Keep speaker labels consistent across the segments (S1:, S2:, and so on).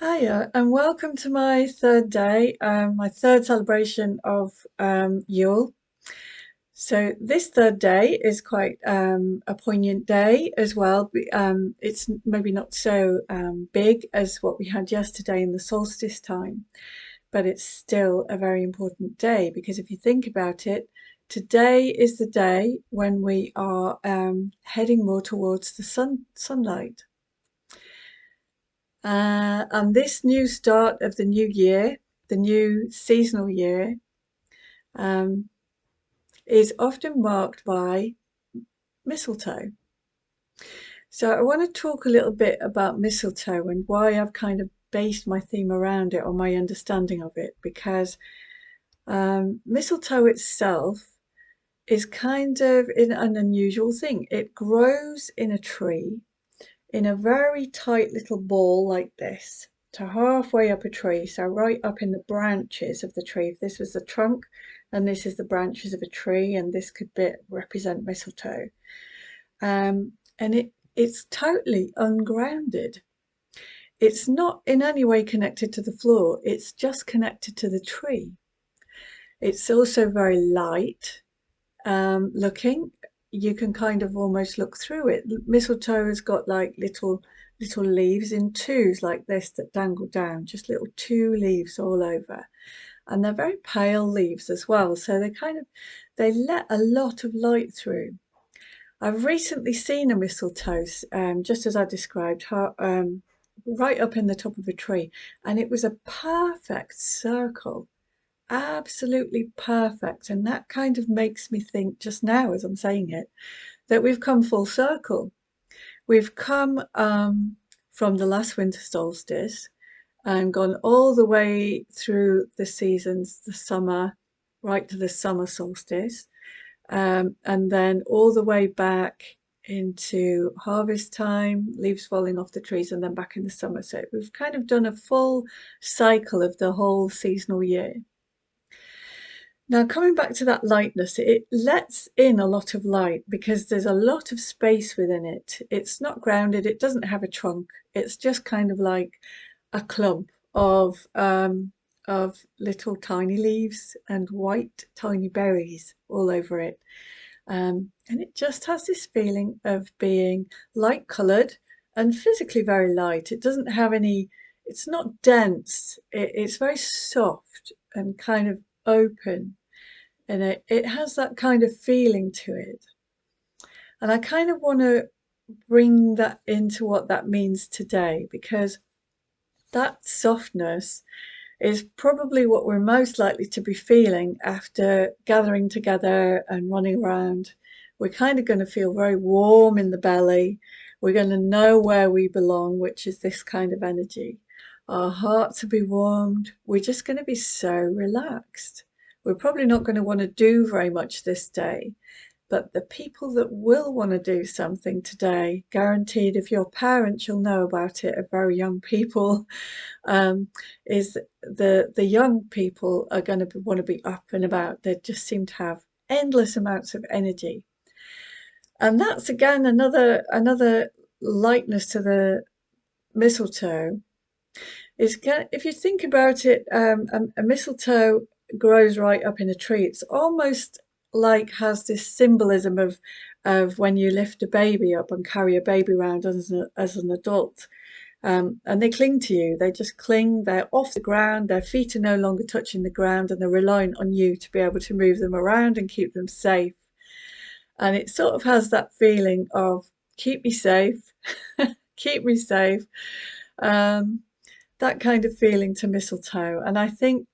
S1: Hiya, and welcome to my third day, my third celebration of Yule. So this third day is quite a poignant day as well. It's maybe not so big as what we had yesterday in the solstice time, but it's still a very important day because if you think about it, today is the day when we are heading more towards the sunlight. And this new start of the new year, the new seasonal year, um, is often marked by mistletoe. So I want to talk a little bit about mistletoe and why I've kind of based my theme around it or my understanding of it, because mistletoe itself is kind of an unusual thing. It grows in a tree in a very tight little ball like this to halfway up a tree, so right up in the branches of the tree. If this was the trunk and this is the branches of a tree and this could represent mistletoe. And it's totally ungrounded. It's not in any way connected to the floor, it's just connected to the tree. It's also very light looking. You can kind of almost look through it. Mistletoe has got like little leaves in twos like this that dangle down, just little two leaves all over. And they're very pale leaves as well, so they let a lot of light through. I've recently seen a mistletoe, just as I described, right up in the top of a tree, and it was a perfect circle. Absolutely perfect. And that kind of makes me think just now, as I'm saying it, that we've come full circle. We've come from the last winter solstice and gone all the way through the seasons, the summer, right to the summer solstice, and then all the way back into harvest time, leaves falling off the trees, and then back in the summer. So we've kind of done a full cycle of the whole seasonal year. Now, coming back to that lightness, it lets in a lot of light because there's a lot of space within it. It's not grounded, it doesn't have a trunk. It's just kind of like a clump of little tiny leaves and white tiny berries all over it. And it just has this feeling of being light coloured and physically very light. It doesn't have any, it's not dense, it's very soft and kind of open, and it has that kind of feeling to it. And I kind of want to bring that into what that means today, because that softness is probably what we're most likely to be feeling after gathering together and running around. We're kind of going to feel very warm in the belly. We're going to know where we belong, which is this kind of energy. Our hearts will be warmed. We're just going to be so relaxed. We're probably not going to want to do very much this day. But the people that will want to do something today, guaranteed, if you're parents, you'll know about it, are very young people, um, is the young people are going to want to be up and about. They just seem to have endless amounts of energy, and that's again another lightness to the mistletoe. If you think about it, a mistletoe grows right up in a tree. It's almost like has this symbolism of when you lift a baby up and carry a baby around as an adult. And they cling to you. They just cling. They're off the ground. Their feet are no longer touching the ground, and they're relying on you to be able to move them around and keep them safe. And it sort of has that feeling of keep me safe, keep me safe. Um, that kind of feeling to mistletoe. And I think,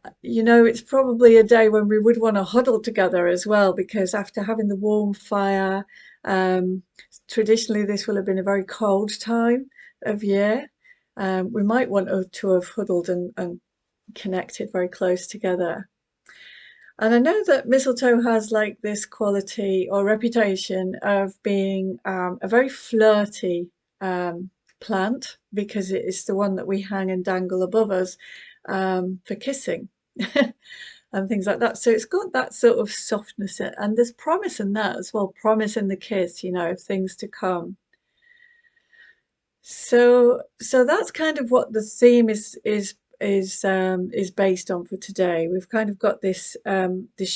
S1: it's probably a day when we would want to huddle together as well, because after having the warm fire, um, traditionally this will have been a very cold time of year. We might want to have huddled and connected very close together. And I know that mistletoe has like this quality or reputation of being a very flirty plant, because it is the one that we hang and dangle above us for kissing and things like that. So it's got that sort of softness, and there's promise in that as well, promise in the kiss, of things to come. So that's kind of what the theme is based on for today. We've kind of got this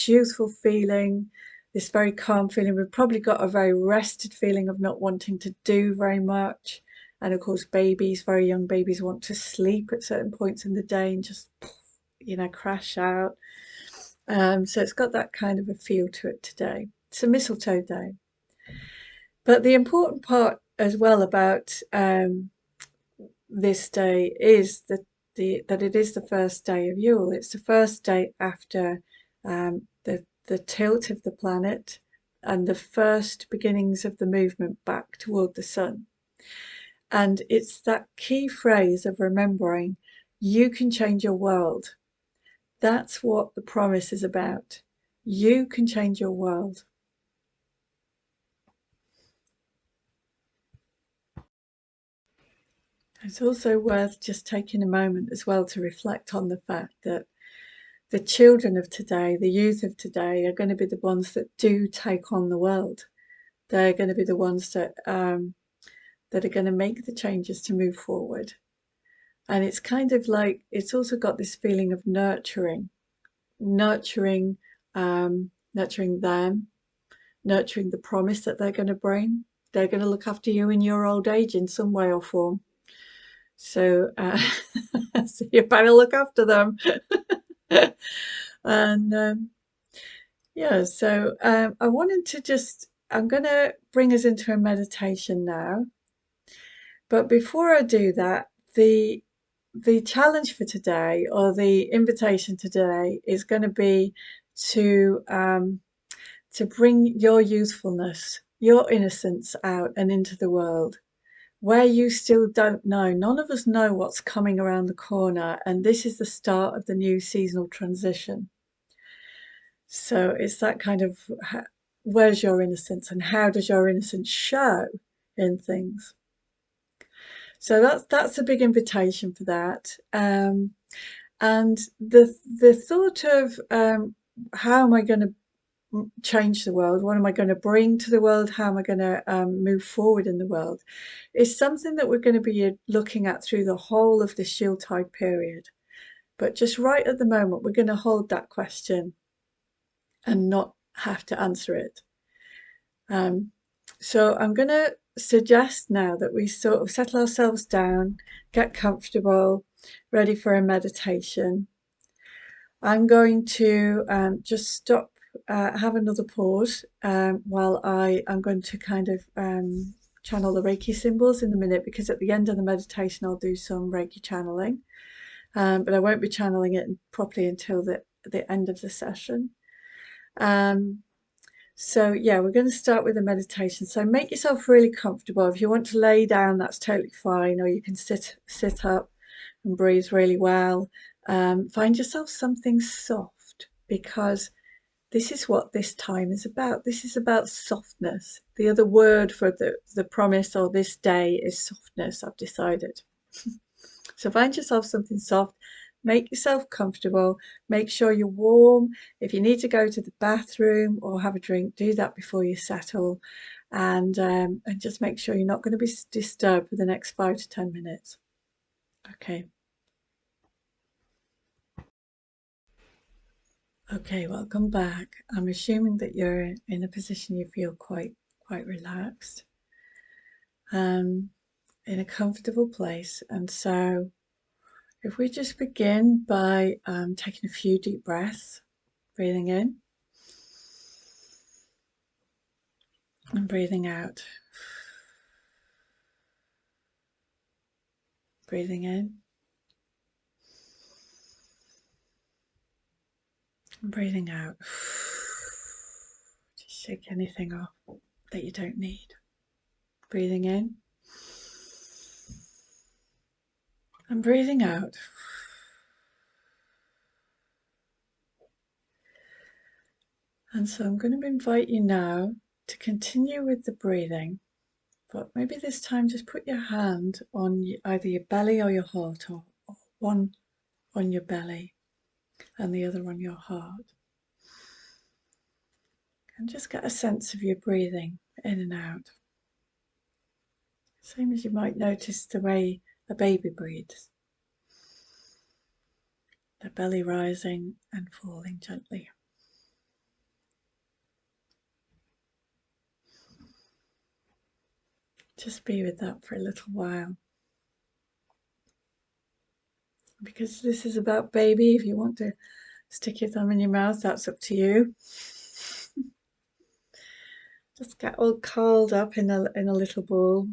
S1: youthful feeling, this very calm feeling. We've probably got a very rested feeling of not wanting to do very much. And of course, babies, very young babies, want to sleep at certain points in the day and just, crash out. So it's got that kind of a feel to it today. It's a mistletoe day. But the important part as well about this day is that it is the first day of Yule. It's the first day after the tilt of the planet and the first beginnings of the movement back toward the sun. And it's that key phrase of remembering you can change your world. That's what the promise is about. You can change your world. It's also worth just taking a moment as well to reflect on the fact that the children of today, the youth of today, are going to be the ones that do take on the world. They're going to be the ones that are going to make the changes to move forward. And it's kind of like it's also got this feeling of nurturing, nurturing them, nurturing the promise that they're going to bring. They're going to look after you in your old age in some way or form. So, so you better look after them. And yeah, so I wanted to I'm going to bring us into a meditation now. But before I do that, the challenge for today, or the invitation today, is going to be to to bring your youthfulness, your innocence out and into the world, where you still don't know. None of us know what's coming around the corner, and this is the start of the new seasonal transition. So it's that kind of where's your innocence and how does your innocence show in things? So that's a big invitation for that. And the thought of how am I going to change the world? What am I going to bring to the world? How am I going to move forward in the world? Is something that we're going to be looking at through the whole of this Yuletide period. But just right at the moment, we're going to hold that question and not have to answer it. So I'm going to suggest now that we sort of settle ourselves down, get comfortable, ready for a meditation. I'm going to just stop, have another pause while I'm going to kind of channel the Reiki symbols in a minute, because at the end of the meditation I'll do some Reiki channeling, but I won't be channeling it properly until the end of the session. So yeah, we're going to start with a meditation. So make yourself really comfortable. If you want to lay down, that's totally fine, or you can sit up and breathe really well. Find yourself something soft, because this is what this time is about. This is about softness. The other word for the promise or this day is softness, I've decided. So find yourself something soft, make yourself comfortable, make sure you're warm. If you need to go to the bathroom or have a drink, do that before you settle, and just make sure you're not going to be disturbed for the next 5 to 10 minutes. Okay. Okay, welcome back. I'm assuming that you're in a position you feel quite relaxed, in a comfortable place. And so if we just begin by taking a few deep breaths, breathing in and breathing out, breathing in and breathing out. Just shake anything off that you don't need. Breathing in and breathing out. And so I'm going to invite you now to continue with the breathing, but maybe this time just put your hand on either your belly or your heart, or one on your belly and the other on your heart. And just get a sense of your breathing in and out. Same as you might notice the way a baby breathes. The belly rising and falling gently. Just be with that for a little while. Because this is about baby, if you want to stick your thumb in your mouth, that's up to you. Just get all curled up in a little ball.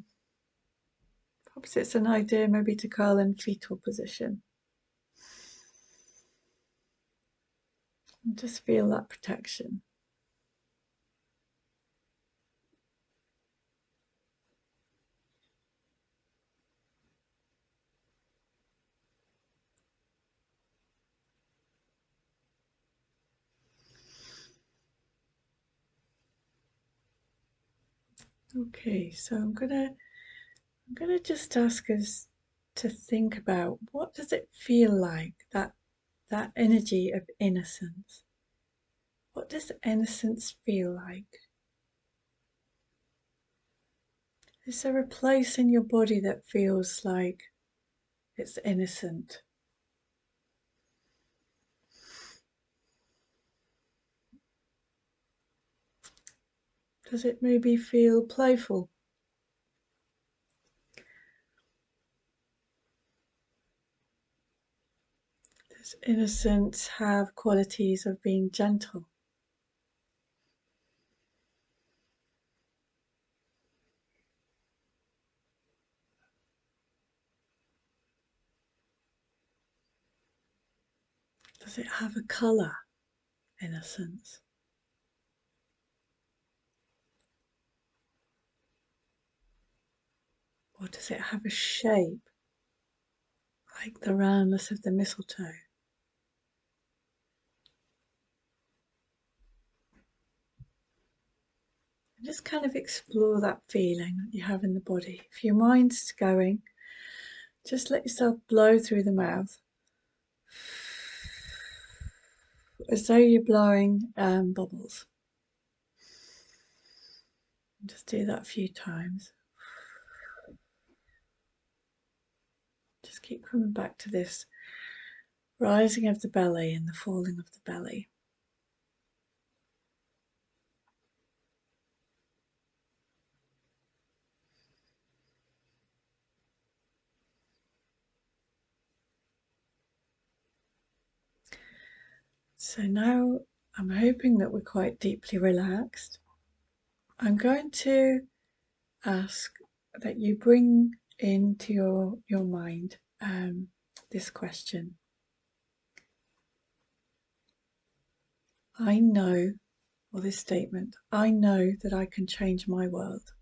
S1: Perhaps it's an idea maybe to curl in fetal position. And just feel that protection. Okay, so I'm gonna just ask us to think about, what does it feel like, that energy of innocence? What does innocence feel like? Is there a place in your body that feels like it's innocent? Does it maybe feel playful? Does innocence have qualities of being gentle? Does it have a colour, innocence? Or does it have a shape, like the roundness of the mistletoe? And just kind of explore that feeling that you have in the body. If your mind's going, just let yourself blow through the mouth, as though you're blowing bubbles. Just do that a few times. Just keep coming back to this rising of the belly and the falling of the belly. So now I'm hoping that we're quite deeply relaxed. I'm going to ask that you bring into your mind this question. I know, or this statement, I know that I can change my world.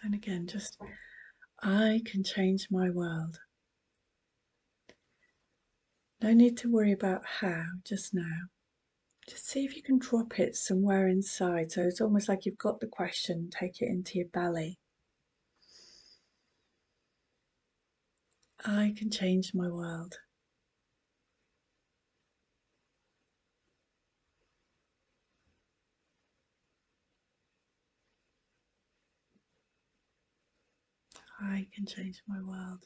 S1: And again, just, I can change my world. No need to worry about how just now. Just see if you can drop it somewhere inside. So it's almost like you've got the question, take it into your belly. I can change my world. I can change my world.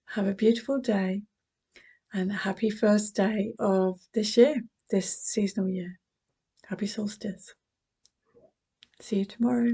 S1: Have a beautiful day and a happy first day of this year, this seasonal year. Happy solstice. See you tomorrow.